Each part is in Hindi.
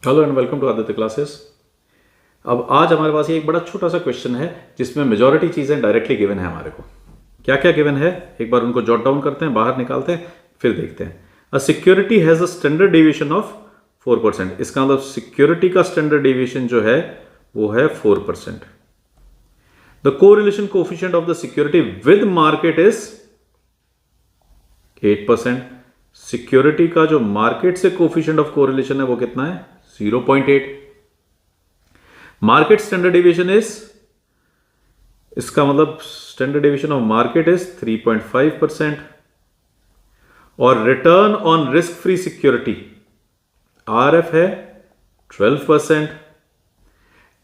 Hello and welcome to Aditya classes. अब आज हमारे पास ये एक बड़ा छोटा सा क्वेश्चन है जिसमें मेजॉरिटी चीज़ें डायरेक्टली गिवन है हमारे को। क्या क्या गिवन है एक बार उनको जॉट डाउन करते हैं, बाहर निकालते हैं, फिर देखते हैं। A security has a standard deviation of 4%। इसका मतलब सिक्योरिटी का स्टैंडर्ड डेविएशन जो है वो है 4%। The correlation coefficient of the security with market is 8%। Security का जो मार्केट से कोएफिशिएंट ऑफ कोरिलेशन है वो कितना है? 0.8। मार्केट स्टैंडर्ड डेविएशन इज, इसका मतलब standard deviation of market is 3.5%। और return on risk free security RF है 12%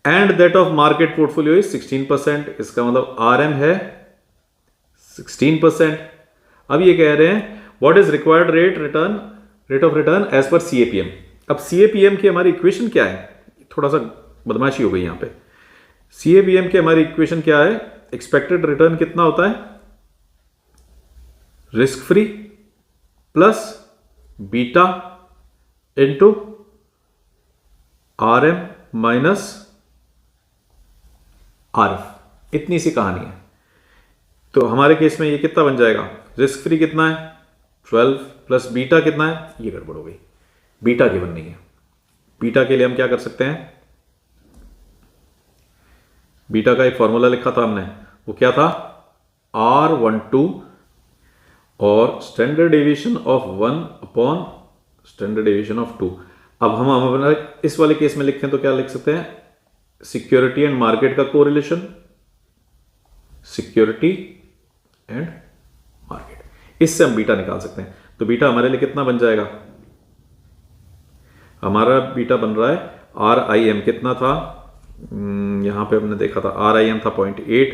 and that of market portfolio is 16%। इसका मतलब आरएम है 16%। अब ये कह रहे हैं what is required rate of return as per CAPM. अब सीएपीएम की हमारी इक्वेशन क्या है? थोड़ा सा बदमाशी हो गई यहां पे। सीएपीएम की हमारी इक्वेशन क्या है? एक्सपेक्टेड रिटर्न कितना होता है? Risk free plus beta into RM minus RF. इतनी सी कहानी है। तो हमारे केस में ये कितना बन जाएगा? रिस्क फ्री कितना है? 12 प्लस बीटा कितना है? ये गड़बड़ हो गई, बीटा गिवन नहीं है। बीटा के लिए हम क्या कर सकते हैं? बीटा का एक फॉर्मूला लिखा था हमने, वो क्या था? R12 और standard deviation of 1 upon standard deviation of 2। अब हम अपना इस वाले केस में लिखें तो क्या लिख सकते हैं? सिक्योरिटी एंड मार्केट का कोरिलेशन, सिक्योरिटी एंड मार्केट, इससे हम बीटा निकाल सकते हैं। तो बीटा हमारे लिए कितना बन जाएगा? हमारा बीटा बन रहा है RIM कितना था? यहां पे हमने देखा था RIM था 0.8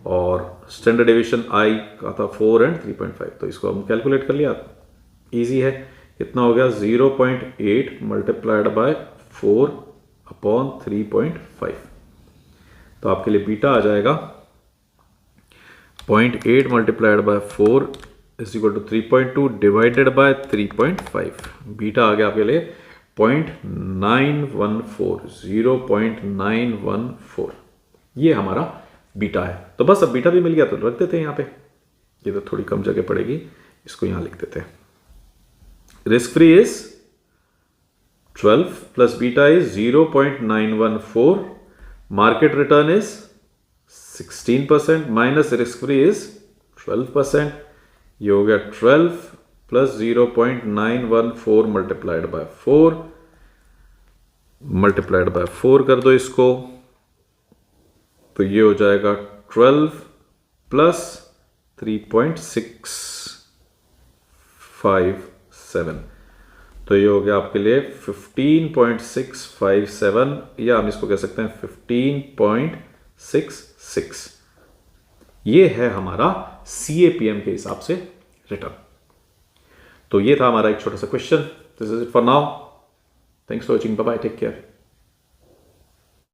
और स्टैंडर्ड डेविएशन I का था 4 एंड 3.5। तो इसको हम कैलकुलेट कर लिया, इजी है। कितना हो गया? 0.8 मल्टीप्लाइड बाय 4 अपॉन 3.5। तो आपके लिए बीटा आ जाएगा 0.8 multiplied by 4 is equal to 3.2 divided by 3.5। Beta आ गया आपके लिए 0.914, 0.914। ये हमारा बीटा है। तो बस अब बीटा भी मिल गया तो रख देते हैं यहाँ पे। ये तो थोड़ी कम जगह पड़ेगी, इसको यहाँ लिख देते हैं। Risk free is 12 plus beta is 0.914। Market return is 16% minus risk free is 12%। ये हो गया 12 plus 0.914 multiplied by 4, multiplied by 4 कर दो इसको, तो ये हो जाएगा 12 प्लस 3.657। तो ये हो गया आपके लिए 15.657, या हम इसको कह सकते हैं 15.66। ये है हमारा सीएपीएम के हिसाब से रिटर्न। तो ये था हमारा एक छोटा सा question. This is it for now. Thanks for watching. Bye bye, take care.